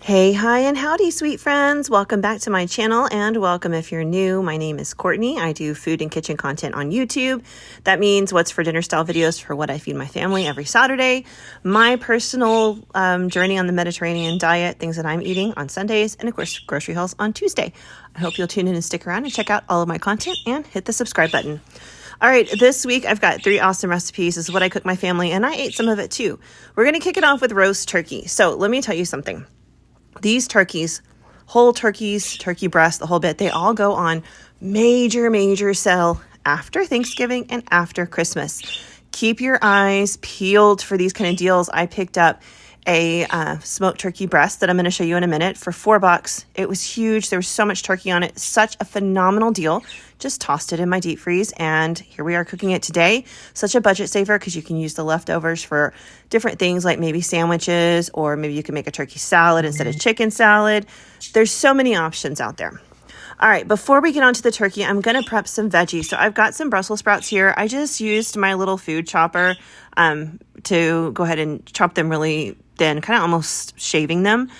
Hey, hi, and howdy, sweet friends. Welcome back to my channel, and welcome if you're new. My name is Courtney. I do food and kitchen content on YouTube. That means what's for dinner style videos for what I feed my family every Saturday, my personal journey on the Mediterranean diet, things that I'm eating on Sundays, and of course, grocery hauls on Tuesday. I hope you'll tune in and stick around and check out all of my content and hit the subscribe button. All right, this week I've got 3 awesome recipes. This is what I cook my family, and I ate some of it too. We're going to kick it off with roast turkey. So let me tell you something. These turkeys, whole turkeys, turkey breast, the whole bit, they all go on major sale after Thanksgiving and after Christmas. Keep your eyes peeled for these kind of deals. I picked up a smoked turkey breast that I'm going to show you in a minute for $4. It was huge. There was so much turkey on it. Such a phenomenal deal. Just tossed it in my deep freeze, and here we are cooking it today. Such a budget saver because you can use the leftovers for different things like maybe sandwiches, or maybe you can make a turkey salad instead of chicken salad. There's so many options out there. All right, before we get onto the turkey, I'm going to prep some veggies. So I've got some Brussels sprouts here. I just used my little food chopper to go ahead and chop them really thin, kind of almost shaving them,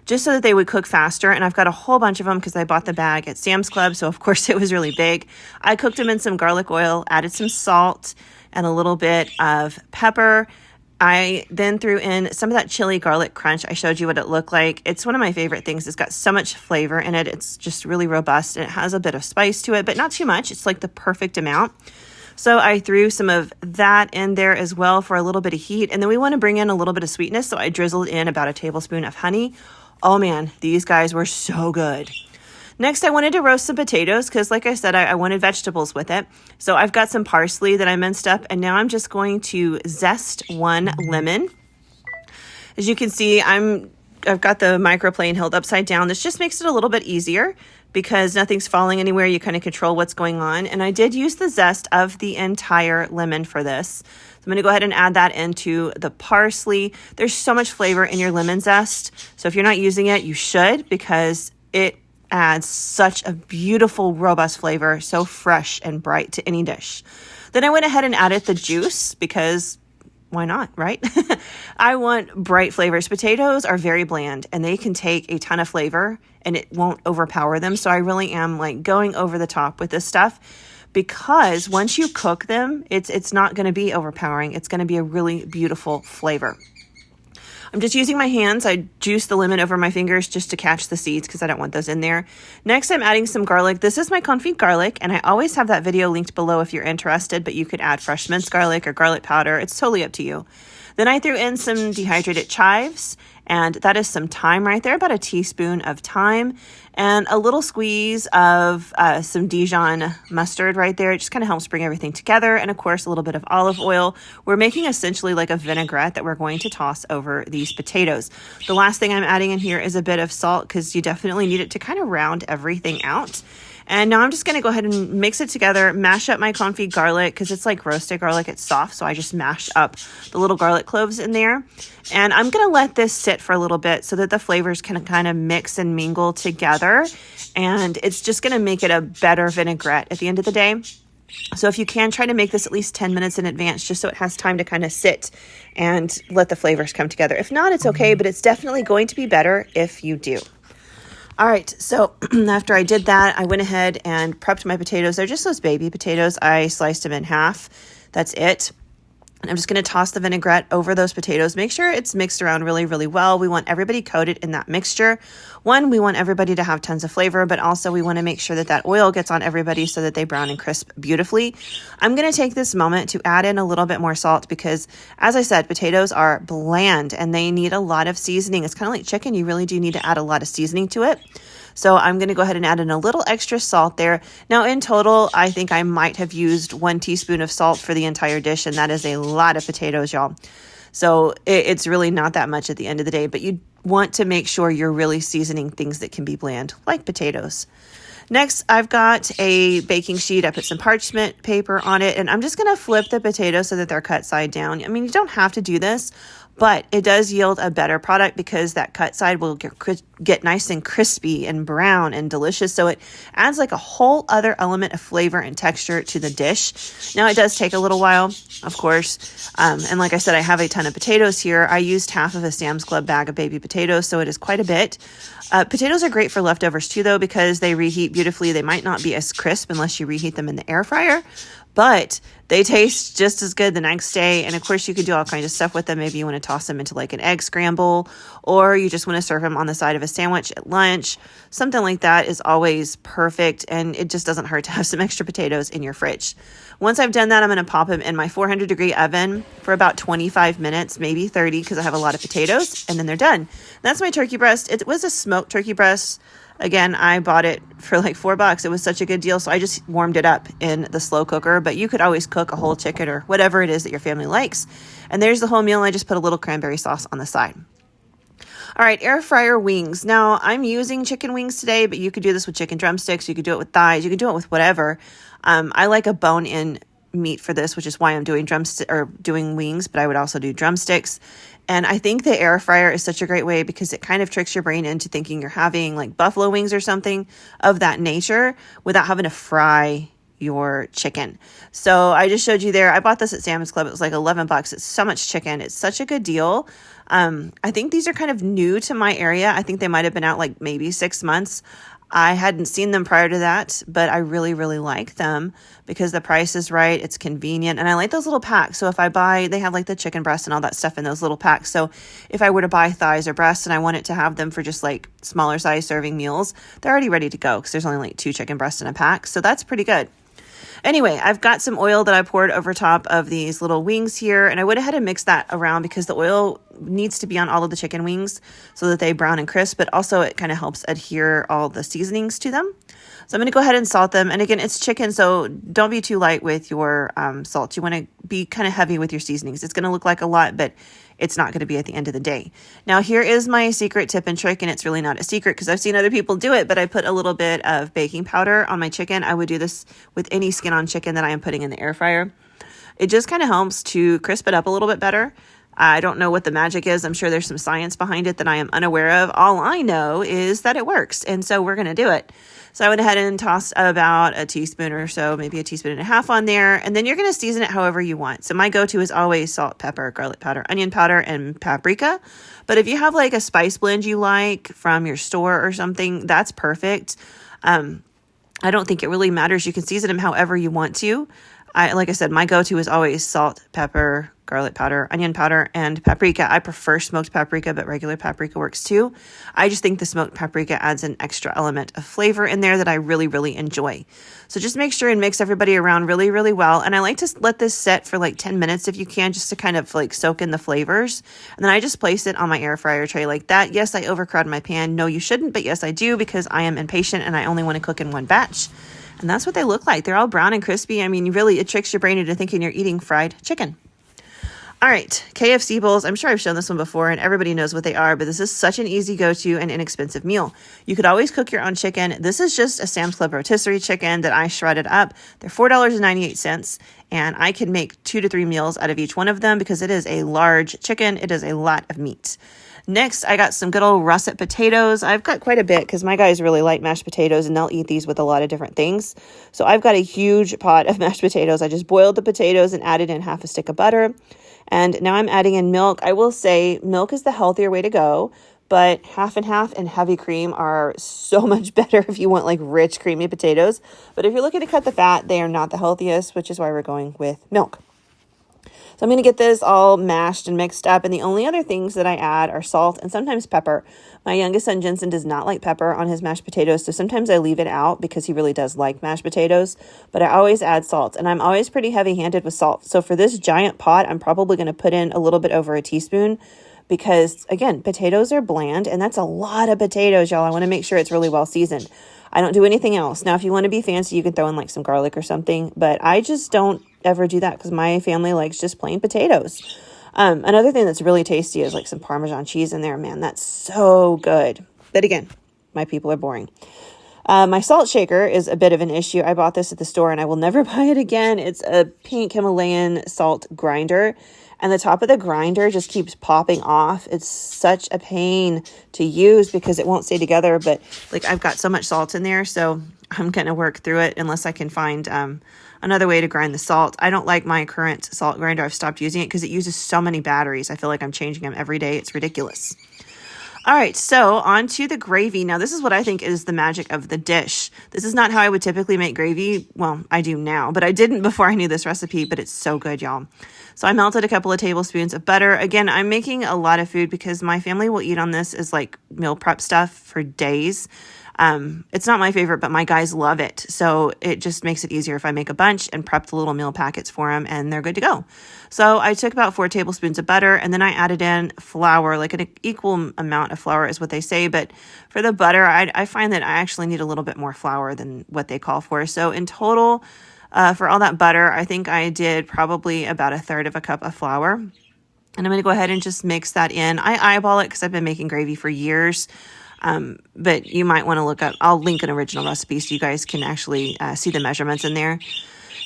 just so that they would cook faster. And I've got a whole bunch of them because I bought the bag at Sam's Club, so of course it was really big. I cooked them in some garlic oil, added some salt and a little bit of pepper. I then threw in some of that chili garlic crunch. I showed you what it looked like. It's one of my favorite things. It's got so much flavor in it. It's just really robust, and it has a bit of spice to it, but not too much. It's like the perfect amount. So I threw some of that in there as well for a little bit of heat. And then we want to bring in a little bit of sweetness. So I drizzled in about a tablespoon of honey. Oh man, these guys were so good. Next, I wanted to roast some potatoes because, like I said, I wanted vegetables with it. So I've got some parsley that I minced up, and now I'm just going to zest 1 lemon. As you can see, I've got the microplane held upside down. This just makes it a little bit easier because nothing's falling anywhere. You kind of control what's going on. And I did use the zest of the entire lemon for this. So I'm going to go ahead and add that into the parsley. There's so much flavor in your lemon zest. So if you're not using it, you should, because it adds such a beautiful, robust flavor, so fresh and bright to any dish. Then I went ahead and added the juice because why not, right? I want bright flavors. Potatoes are very bland and they can take a ton of flavor and it won't overpower them. So I really am like going over the top with this stuff, because once you cook them, it's not going to be overpowering. It's going to be a really beautiful flavor. I'm just using my hands. I juice the lemon over my fingers just to catch the seeds because I don't want those in there. Next, I'm adding some garlic. This is my confit garlic, and I always have that video linked below if you're interested, but you could add fresh minced garlic or garlic powder. It's totally up to you. Then I threw in some dehydrated chives, and that is some thyme right there, about a teaspoon of thyme, and a little squeeze of some Dijon mustard right there. It just kind of helps bring everything together. And of course, a little bit of olive oil. We're making essentially like a vinaigrette that we're going to toss over these potatoes. The last thing I'm adding in here is a bit of salt because you definitely need it to kind of round everything out. And now I'm just going to go ahead and mix it together, mash up my confit garlic because it's like roasted garlic. It's soft, so I just mashed up the little garlic cloves in there. And I'm going to let this sit for a little bit so that the flavors can kind of mix and mingle together. And it's just going to make it a better vinaigrette at the end of the day. So if you can, try to make this at least 10 minutes in advance just so it has time to kind of sit and let the flavors come together. If not, it's okay, but it's definitely going to be better if you do. All right, so after I did that, I went ahead and prepped my potatoes. They're just those baby potatoes. I sliced them in half. That's it. And I'm just going to toss the vinaigrette over those potatoes. Make sure it's mixed around really well. We want everybody coated in that mixture. One, we want everybody to have tons of flavor, but also we want to make sure that that oil gets on everybody so that they brown and crisp beautifully. I'm going to take this moment to add in a little bit more salt because, as I said, potatoes are bland and they need a lot of seasoning. It's kind of like chicken. You really do need to add a lot of seasoning to it. So I'm going to go ahead and add in a little extra salt there. Now in total, I think I might have used 1 teaspoon of salt for the entire dish, and that is a lot of potatoes, y'all. So it's really not that much at the end of the day, but you want to make sure you're really seasoning things that can be bland, like potatoes. Next, I've got a baking sheet. I put some parchment paper on it, and I'm just going to flip the potatoes so that they're cut side down. I mean, you don't have to do this, but it does yield a better product because that cut side will get nice and crispy and brown and delicious. So it adds like a whole other element of flavor and texture to the dish. Now it does take a little while, of course. And like I said, I have a ton of potatoes here. I used half of a Sam's Club bag of baby potatoes, so it is quite a bit. Potatoes are great for leftovers too, though, because they reheat beautifully. They might not be as crisp unless you reheat them in the air fryer, but they taste just as good the next day. And of course, you could do all kinds of stuff with them. Maybe you want to toss them into like an egg scramble, or you just want to serve them on the side of a sandwich at lunch. Something like that is always perfect, and it just doesn't hurt to have some extra potatoes in your fridge. Once I've done that, I'm going to pop them in my 400-degree oven for about 25 minutes, maybe 30, because I have a lot of potatoes, and then they're done. That's my turkey breast. It was a smoked turkey breast. Again, I bought it for like $4. It was such a good deal, so I just warmed it up in the slow cooker, but you could always cook a whole chicken or whatever it is that your family likes. And there's the whole meal. I just put a little cranberry sauce on the side. All right, air fryer wings. Now, I'm using chicken wings today, but you could do this with chicken drumsticks. You could do it with thighs. You could do it with whatever. I like a bone-in meat for this, which is why I'm doing doing wings, but I would also do drumsticks. And I think the air fryer is such a great way because it kind of tricks your brain into thinking you're having like buffalo wings or something of that nature without having to fry your chicken. So I just showed you there. I bought this at Sam's Club. It was like $11. It's so much chicken. It's such a good deal. I think these are kind of new to my area. I think they might have been out like maybe 6 months. I hadn't seen them prior to that, but I really, really like them because the price is right. It's convenient. And I like those little packs. So if I buy, they have like the chicken breast and all that stuff in those little packs. So if I were to buy thighs or breasts and I wanted to have them for just like smaller size serving meals, they're already ready to go because there's only like 2 chicken breasts in a pack. So that's pretty good. Anyway, I've got some oil that I poured over top of these little wings here, and I went ahead and mixed that around because the oil needs to be on all of the chicken wings so that they brown and crisp, but also it kind of helps adhere all the seasonings to them. So I'm going to go ahead and salt them. And again, it's chicken, so don't be too light with your salt. You want to be kind of heavy with your seasonings. It's going to look like a lot, but it's not going to be at the end of the day. Now, here is my secret tip and trick, and it's really not a secret because I've seen other people do it, but I put a little bit of baking powder on my chicken. I would do this with any skin-on chicken that I am putting in the air fryer. It just kind of helps to crisp it up a little bit better. I don't know what the magic is. I'm sure there's some science behind it that I am unaware of. All I know is that it works, and so we're going to do it. So I went ahead and tossed about a teaspoon or so, maybe a teaspoon and a half on there. And then you're going to season it however you want. So my go-to is always salt, pepper, garlic powder, onion powder, and paprika. But if you have like a spice blend you like from your store or something, that's perfect. I don't think it really matters. You can season them however you want to. Like I said, my go-to is always salt, pepper, garlic powder, onion powder, and paprika. I prefer smoked paprika, but regular paprika works too. I just think the smoked paprika adds an extra element of flavor in there that I really, really enjoy. So just make sure and mix everybody around really, really well. And I like to let this set for like 10 minutes if you can, just to kind of like soak in the flavors. And then I just place it on my air fryer tray like that. Yes, I overcrowd my pan. No, you shouldn't, but yes, I do because I am impatient and I only want to cook in one batch. And that's what they look like. They're all brown and crispy. I mean, really, it tricks your brain into thinking you're eating fried chicken. All right, KFC bowls. I'm sure I've shown this one before and everybody knows what they are, but this is such an easy go-to and inexpensive meal. You could always cook your own chicken. This is just a Sam's Club rotisserie chicken that I shredded up. They're $4.98, and I can make 2 to 3 meals out of each one of them because it is a large chicken. It is a lot of meat. Next, I got some good old russet potatoes. I've got quite a bit because my guys really like mashed potatoes and they'll eat these with a lot of different things. So I've got a huge pot of mashed potatoes. I just boiled the potatoes and added in half a stick of butter. And now I'm adding in milk. I will say milk is the healthier way to go, but half and half and heavy cream are so much better if you want like rich, creamy potatoes. But if you're looking to cut the fat, they are not the healthiest, which is why we're going with milk. So I'm going to get this all mashed and mixed up. And the only other things that I add are salt and sometimes pepper. My youngest son, Jensen, does not like pepper on his mashed potatoes. So sometimes I leave it out because he really does like mashed potatoes. But I always add salt. And I'm always pretty heavy-handed with salt. So for this giant pot, I'm probably going to put in a little bit over a teaspoon. Because, again, potatoes are bland. And that's a lot of potatoes, y'all. I want to make sure it's really well seasoned. I don't do anything else. Now, if you want to be fancy, you can throw in like some garlic or something. But I just don't ever do that because my family likes just plain potatoes. Another thing that's really tasty is like some Parmesan cheese in there. Man, that's so good. But again, my people are boring. My salt shaker is a bit of an issue. I bought this at the store and I will never buy it again. It's a pink Himalayan salt grinder. and the top of the grinder just keeps popping off. It's such a pain to use because it won't stay together, but like I've got so much salt in there, so I'm going to work through it unless I can find another way to grind the salt. I don't like my current salt grinder. I've stopped using it because it uses so many batteries. I feel like I'm changing them every day. It's ridiculous. All right, so on to the gravy. Now, this is what I think is the magic of the dish. This is not how I would typically make gravy. Well, I do now, but I didn't before I knew this recipe, but it's so good, y'all. So I melted a couple of tablespoons of butter. Again, I'm making a lot of food because my family will eat on this as like meal prep stuff for days. It's not my favorite, but my guys love it. So it just makes it easier if I make a bunch and prep the little meal packets for them, and they're good to go. So I took about 4 tablespoons of butter, and then I added in flour, like an equal amount of flour is what they say. But for the butter, I find that I actually need a little bit more flour than what they call for. So in total, for all that butter, I think I did probably about 1/3 of a cup of flour. And I'm going to go ahead and just mix that in. I eyeball it because I've been making gravy for years. But you might want to look up, I'll link an original recipe so you guys can actually see the measurements in there.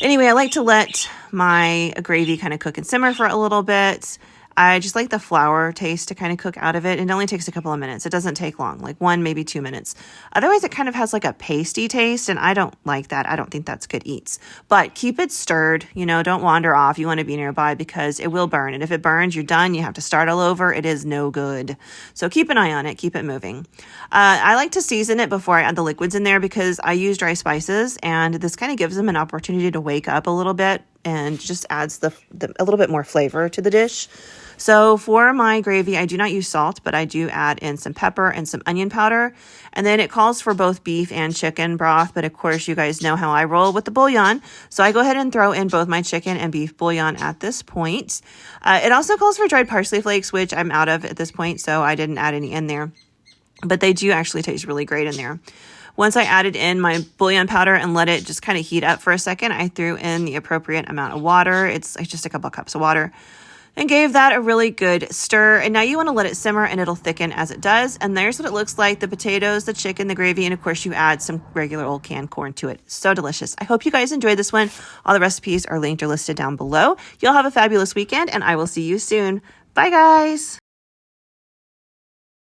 Anyway, I like to let my gravy kind of cook and simmer for a little bit. I just like the flour taste to kind of cook out of it. It only takes a couple of minutes. It doesn't take long, like 1, maybe 2 minutes. Otherwise, it kind of has like a pasty taste, and I don't like that. I don't think that's good eats. But keep it stirred. You know, don't wander off. You want to be nearby because it will burn. And if it burns, you're done. You have to start all over. It is no good. So keep an eye on it. Keep it moving. I like to season it before I add the liquids in there because I use dry spices, and this kind of gives them an opportunity to wake up a little bit and just adds a little bit more flavor to the dish. So for my gravy, I do not use salt, but I do add in some pepper and some onion powder. And then it calls for both beef and chicken broth. But of course, you guys know how I roll with the bouillon. So I go ahead and throw in both my chicken and beef bouillon at this point. It also calls for dried parsley flakes, which I'm out of at this point, so I didn't add any in there. But they do actually taste really great in there. Once I added in my bouillon powder and let it just kind of heat up for a second, I threw in the appropriate amount of water. It's just a couple of cups of water. And gave that a really good stir. And now you want to let it simmer and it'll thicken as it does. And there's what it looks like: the potatoes, the chicken, the gravy, and of course you add some regular old canned corn to it. So delicious. I hope you guys enjoyed this one. All the recipes are linked or listed down below. You'll have a fabulous weekend, and I will see you soon. Bye, guys.